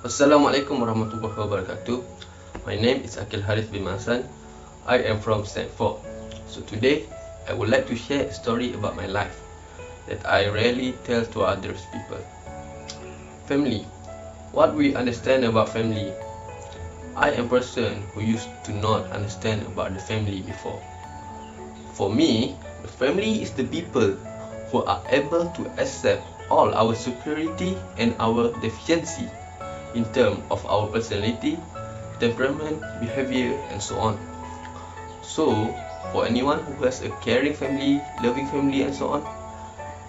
Assalamualaikum warahmatullahi wabarakatuh. My name is Akil Harith bin Masan. I am from Stanford. So today, I would like to share a story about my life that I rarely tell to other people. Family. What we understand about family. I am a person who used to not understand about the family before. For me, the family is the people who are able to accept all our superiority and our deficiency in terms of our personality, temperament, behavior, and so on. So, for anyone who has a caring family, loving family, and so on,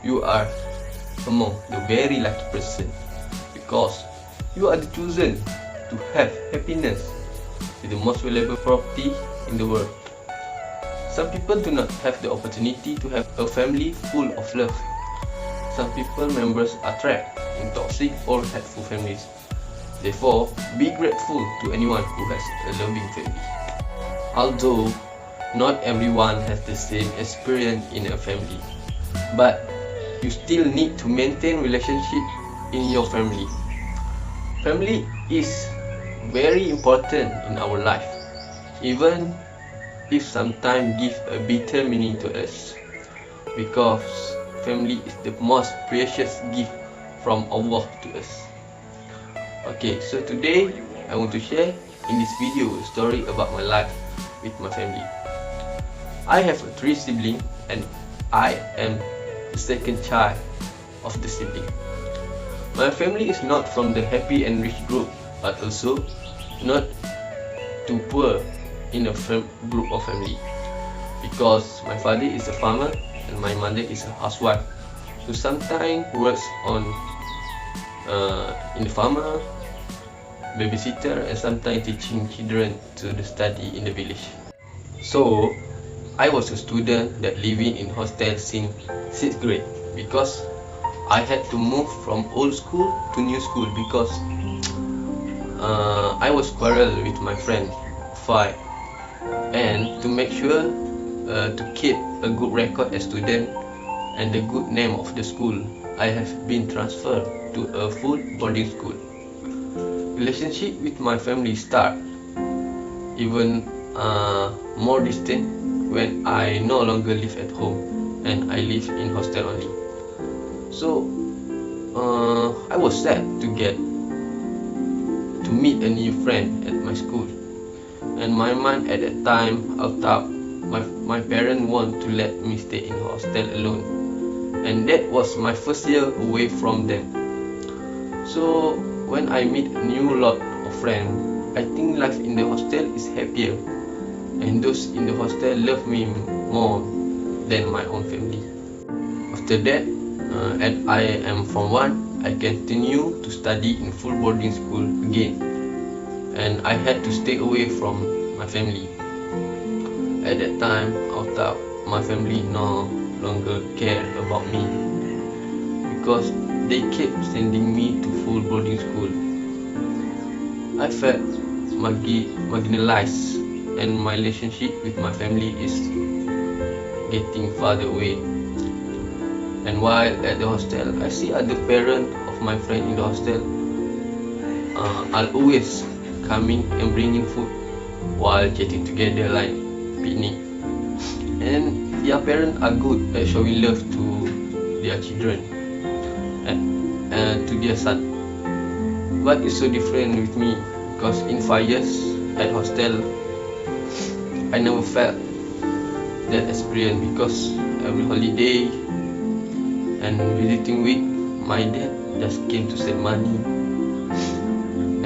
you are among the very lucky person because you are the chosen to have happiness with the most valuable property in the world. Some people do not have the opportunity to have a family full of love. Some people members are trapped in toxic or hateful families. Therefore, be grateful to anyone who has a loving family. Although not everyone has the same experience in a family, but you still need to maintain relationship in your family. Family is very important in our life, even if sometimes give a bitter meaning to us, because family is the most precious gift from Allah to us. Okay, so today I want to share in this video a story about my life with my family. I have 3 siblings and I am the second child of the sibling. My family is not from the happy and rich group, but also not too poor in a group of family, because my father is a farmer and my mother is a housewife, who sometimes works on in the farmer, babysitter, and sometimes teaching children to the study in the village. So I was a student that living in hostel since 6th grade, because I had to move from old school to new school because I was quarrel with my friend, fight, and to make sure to keep a good record as student and the good name of the school, I have been transferred to a full boarding school. Relationship with my family start even more distant when I no longer live at home and I live in hostel only. So I was sad to meet a new friend at my school, and my mind at that time I thought my parents want to let me stay in hostel alone, and that was my first year away from them. So when I meet a new lot of friends, I think life in the hostel is happier, and those in the hostel love me more than my own family. After that, as I am from 1, I continue to study in full boarding school again, and I had to stay away from my family. At that time, I thought my family no longer cared about me, because they kept sending me to full boarding school. I felt marginalized, and my relationship with my family is getting farther away. And while at the hostel, I see other parents of my friend in the hostel are always coming and bringing food while chatting together like picnic, and their parents are good at showing love to their children and to their son. But it's so different with me, because in 5 years at hostel, I never felt that experience, because every holiday and visiting week, my dad just came to send money,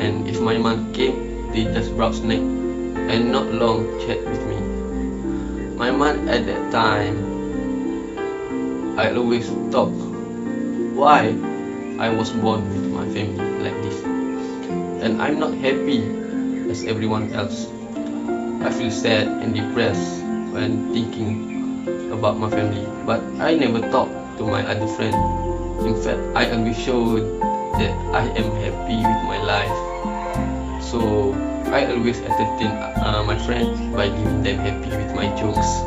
and if my mom came, they just brought snack and not long chat with me. My mom at that time, I always thought why I was born with my family like this, and I'm not happy as everyone else. I feel sad and depressed when thinking about my family, but I never talk to my other friend. In fact, I always showed that I am happy with my life. So I always entertain my friends by giving them happy with my jokes.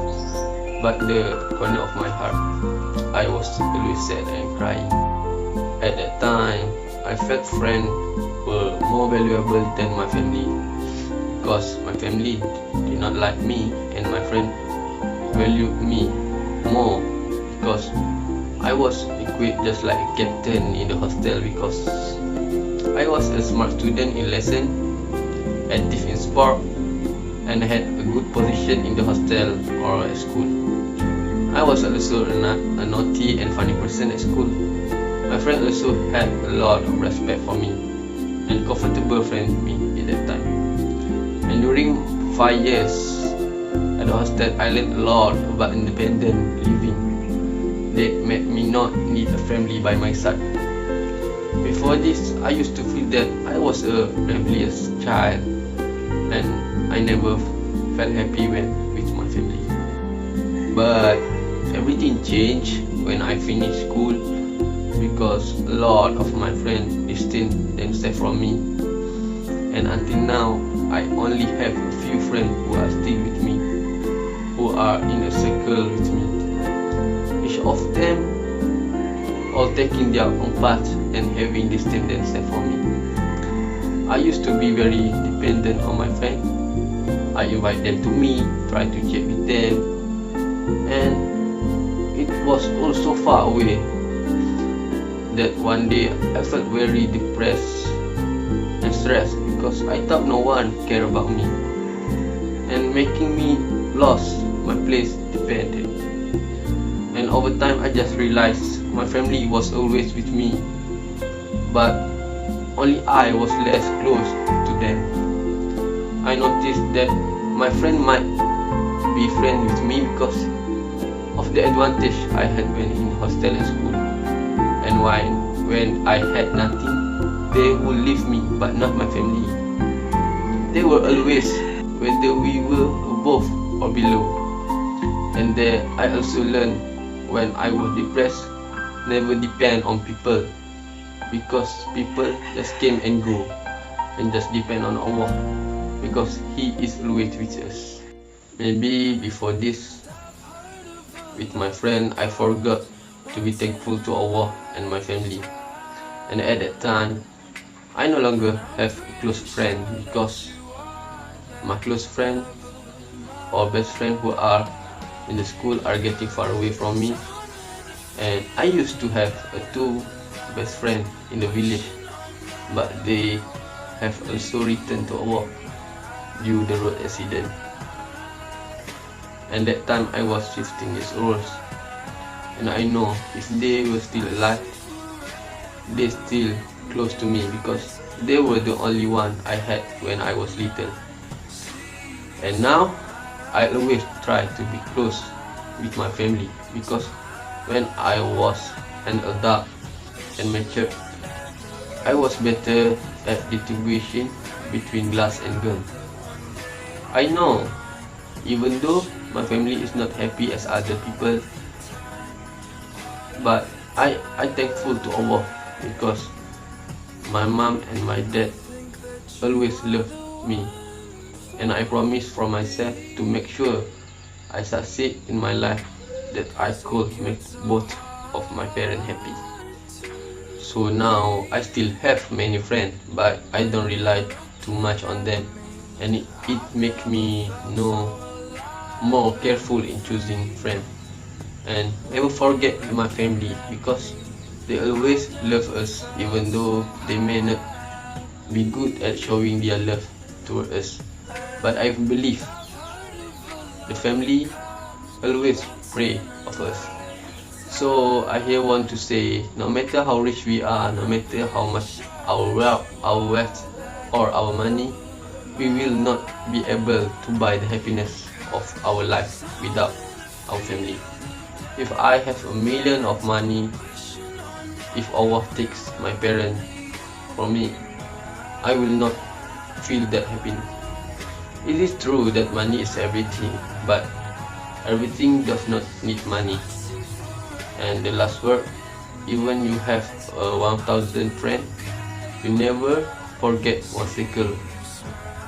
But the corner of my heart, I was always sad and crying. At that time, I felt friends were more valuable than my family, because my family did not like me and my friend valued me more because I was equipped just like a captain in the hostel, because I was a smart student in lesson, active in sport, and had a good position in the hostel or at school. I was also a naughty and funny person at school. My friend also had a lot of respect for me and comfortable friend with me at that time. And during 5 years at the hostel, I learned a lot about independent living that made me not need a family by my side. Before this, I used to feel that I was a rebellious child and I never felt happy with my family. But everything changed when I finished school, because a lot of my friends distanced themselves from me, and until now I only have a few friends who are still with me, who are in a circle with me. Each of them all taking their own path and having distanced themselves from me. I used to be very dependent on my friends. I invite them to me, try to chat with them, and it was also far away that one day I felt very depressed and stressed because I thought no one cared about me, and making me lost my place dependent. And over time I just realized my family was always with me, but only I was less close to them. I noticed that my friend might be friends with me because of the advantage I had when in hostel and school, and when I had nothing, they would leave me, but not my family. They were always, whether we were above or below. And there I also learned, when I was depressed, never depend on people, because people just came and go, and just depend on Allah, because He is always with us. Maybe before this, with my friend, I forgot to be thankful to Allah and my family, and at that time I no longer have a close friend, because my close friend or best friend who are in the school are getting far away from me. And I used to have two best friends in the village, but they have also returned to Allah due to the road accident. And that time I was 15 years old, and I know if they were still alive, they still close to me, because they were the only one I had when I was little. And now I always try to be close with my family, because when I was an adult and matured, I was better at distinguishing between glass and gun. I know, even though my family is not happy as other people, but I thankful to Allah, because my mom and my dad always loved me, and I promise for myself to make sure I succeed in my life, that I could make both of my parents happy. So now I still have many friends, but I don't rely too much on them, and it makes me more careful in choosing friends. And never forget my family, because they always love us, even though they may not be good at showing their love toward us. But I believe the family always pray of us. So I here want to say, no matter how rich we are, no matter how much our wealth or our money, we will not be able to buy the happiness of our life without our family. If I have $1 million of money, if Allah takes my parents from me, I will not feel that happiness. It is true that money is everything, but everything does not need money. And the last word, even you have 1,000 friends, you never forget one circle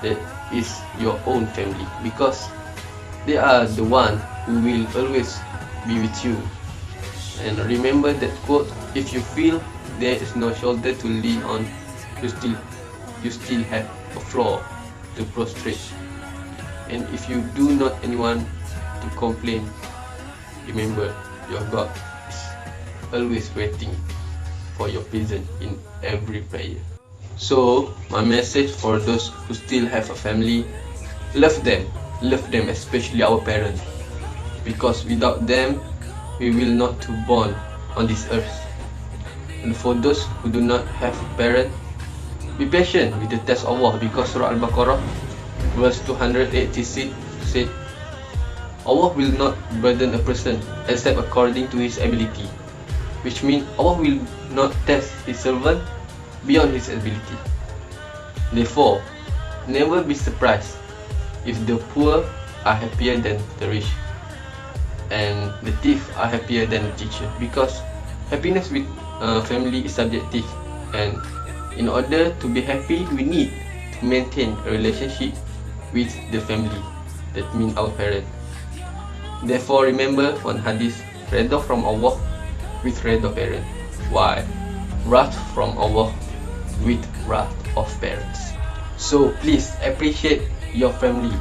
that is your own family, because they are the one who will always be with you. And remember that quote, if you feel there is no shoulder to lean on, you still you still have a floor to prostrate. And if you do not anyone to complain, remember your God is always waiting for your presence in every prayer. So my message for those who still have a family, love them especially our parents, because without them we will not to born on this earth. And for those who do not have a parent, be patient with the test of Allah, because Surah Al-Baqarah verse 286 said Allah will not burden a person except according to his ability, which means Allah will not test his servant beyond his ability. Therefore, never be surprised if the poor are happier than the rich and the thief are happier than the teacher, because happiness with family is subjective, and in order to be happy we need to maintain a relationship with the family, that means our parents. Therefore, remember one hadith, redha from Allah with redha parent, while wrath from Allah with wrath of parents. So please appreciate your family,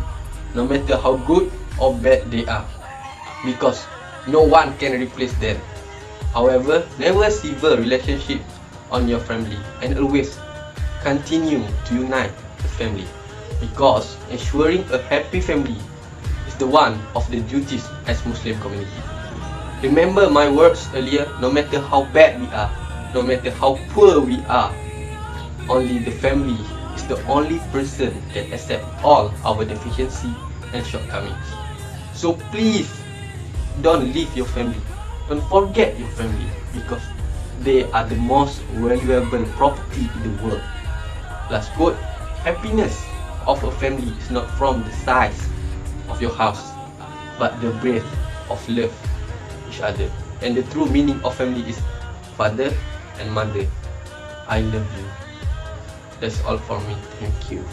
no matter how good or bad they are, because no one can replace them. However, never sever relationship on your family, and always continue to unite the family, because ensuring a happy family is the one of the duties as Muslim community. Remember my words earlier, no matter how bad we are, no matter how poor we are, only the family is the only person that accepts all our deficiency and shortcomings. So please don't leave your family, don't forget your family, because they are the most valuable property in the world. Last quote, happiness of a family is not from the size of your house, but the breadth of love each other. And the true meaning of family is father and mother. I love you. That's all for me. Thank you.